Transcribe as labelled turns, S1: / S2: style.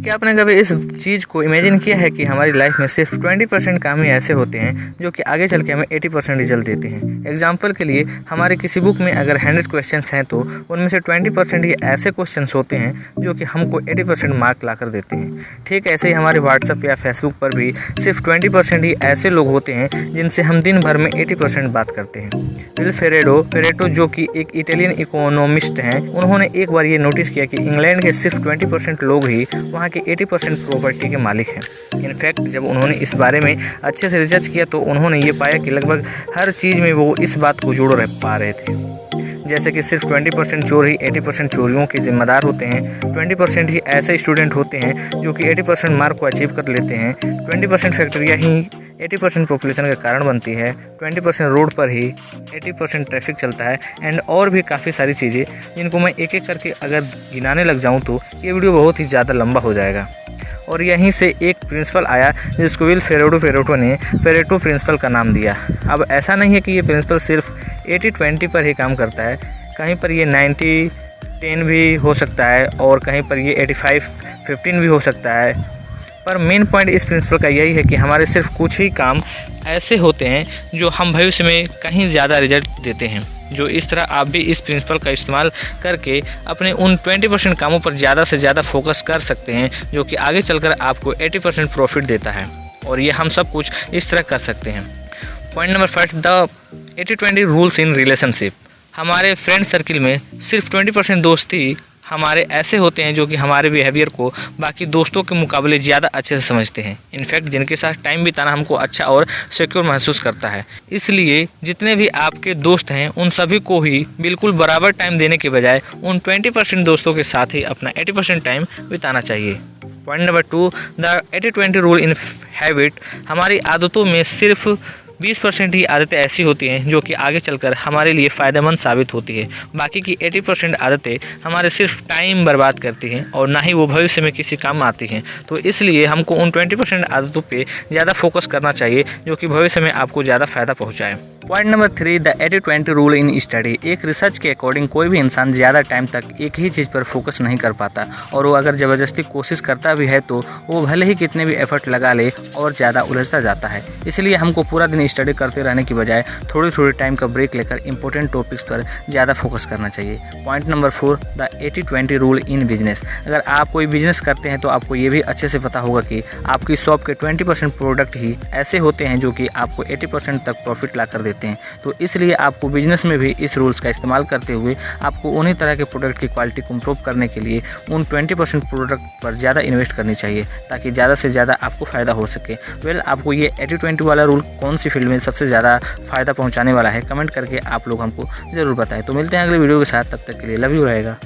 S1: क्या आपने कभी इस चीज़ को इमेजिन किया है कि हमारी लाइफ में सिर्फ 20% काम ही ऐसे होते हैं जो कि आगे चल के हमें 80% रिजल्ट देते हैं। एग्जाम्पल के लिए हमारे किसी बुक में अगर 100 क्वेश्चंस हैं तो उनमें से 20% ही ऐसे क्वेश्चंस होते हैं जो कि हमको 80% मार्क ला कर देते हैं। ठीक ऐसे ही हमारे व्हाट्सएप या फेसबुक पर भी सिर्फ 20% ही ऐसे लोग होते हैं जिनसे हम दिन भर में 80% बात करते हैं। विल फेरेटो जो कि एक इटालियन इकोनॉमिस्ट हैं, उन्होंने एक बार ये नोटिस किया कि इंग्लैंड के सिर्फ 20% लोग ही वहाँ के 80% प्रॉपर्टी के मालिक हैं। इनफैक्ट जब उन्होंने इस बारे में अच्छे से रिसर्च किया तो उन्होंने ये पाया कि लगभग हर चीज़ में वो इस बात को जोड़ पा रहे थे। जैसे कि सिर्फ 20% चोर ही 80% चोरियों के जिम्मेदार होते हैं, 20% ही ऐसे स्टूडेंट होते हैं जो कि 80% मार्क को अचीव कर लेते हैं, 20% फैक्ट्रियाँ ही 80% पॉपुलेशन का कारण बनती है, 20% रोड पर ही 80% ट्रैफिक चलता है एंड और भी काफ़ी सारी चीज़ें जिनको मैं एक एक करके अगर गिनाने लग जाऊं तो ये वीडियो बहुत ही ज़्यादा लंबा हो जाएगा। और यहीं से एक प्रिंसिपल आया जिसको विल फेरेटो ने फेरेटो प्रिंसिपल का नाम दिया। अब ऐसा नहीं है कि ये प्रिंसिपल सिर्फ 80-20 पर ही काम करता है, कहीं पर ये 90-10 भी हो सकता है और कहीं पर ये 85-15 भी हो सकता है। पर मेन पॉइंट इस प्रिंसिपल का यही है कि हमारे सिर्फ कुछ ही काम ऐसे होते हैं जो हम भविष्य में कहीं ज़्यादा रिजल्ट देते हैं। जो इस तरह आप भी इस प्रिंसिपल का इस्तेमाल करके अपने उन 20% कामों पर ज़्यादा से ज़्यादा फोकस कर सकते हैं जो कि आगे चलकर आपको 80% प्रॉफिट देता है। और ये हम सब कुछ इस तरह कर सकते हैं। Point number 5, the 80-20 rules in relationship. हमारे फ्रेंड सर्किल में सिर्फ 20% दोस्त ही हमारे ऐसे होते हैं जो कि हमारे बिहेवियर को बाकी दोस्तों के मुकाबले ज़्यादा अच्छे से समझते हैं। इनफैक्ट जिनके साथ टाइम बिताना हमको अच्छा और सिक्योर महसूस करता है। इसलिए जितने भी आपके दोस्त हैं उन सभी को ही बिल्कुल बराबर टाइम देने के बजाय उन 20% दोस्तों के साथ ही अपना 80% टाइम बिताना चाहिए। Point number 2, the 80-20 rule in habit. हमारी आदतों में सिर्फ 20% ही आदतें ऐसी होती हैं जो कि आगे चलकर हमारे लिए फ़ायदेमंद साबित होती है। बाकी की 80% आदतें हमारे सिर्फ टाइम बर्बाद करती हैं और ना ही वो भविष्य में किसी काम आती हैं। तो इसलिए हमको उन 20% आदतों पे ज़्यादा फोकस करना चाहिए जो कि भविष्य में आपको ज़्यादा फ़ायदा पहुँचाए। Point number 3, the 80-20 rule in study. एक रिसर्च के अकॉर्डिंग कोई भी इंसान ज़्यादा टाइम तक एक ही चीज़ पर फोकस नहीं कर पाता और वो अगर ज़बरदस्ती कोशिश करता भी है तो वो भले ही कितने भी एफर्ट लगा ले और ज़्यादा उलझता जाता है। इसलिए हमको पूरा दिन स्टडी करते रहने की बजाय थोड़ी थोड़ी टाइम का ब्रेक लेकर इंपॉर्टेंट टॉपिक्स पर ज़्यादा फोकस करना चाहिए। Point number 4, the 80-20 rule in business. अगर आप कोई बिजनेस करते हैं तो आपको ये भी अच्छे से पता होगा कि आपकी शॉप के 20% प्रोडक्ट ही ऐसे होते हैं जो कि आपको 80% तक प्रॉफिट ला कर देते हैं। तो इसलिए आपको बिजनेस में भी इस रूल्स का इस्तेमाल करते हुए आपको उन्हीं तरह के प्रोडक्ट की क्वालिटी को इम्प्रूव करने के लिए उन 20% प्रोडक्ट पर ज़्यादा इन्वेस्ट करनी चाहिए ताकि ज़्यादा से ज़्यादा आपको फ़ायदा हो सके। आपको ये 80-20 वाला रूल कौन सी फील्ड में सबसे ज़्यादा फ़ायदा पहुंचाने वाला है, कमेंट करके आप लोग हमको ज़रूर बताएं। तो मिलते हैं अगले वीडियो के साथ, तब तक के लिए लव यू रहेगा।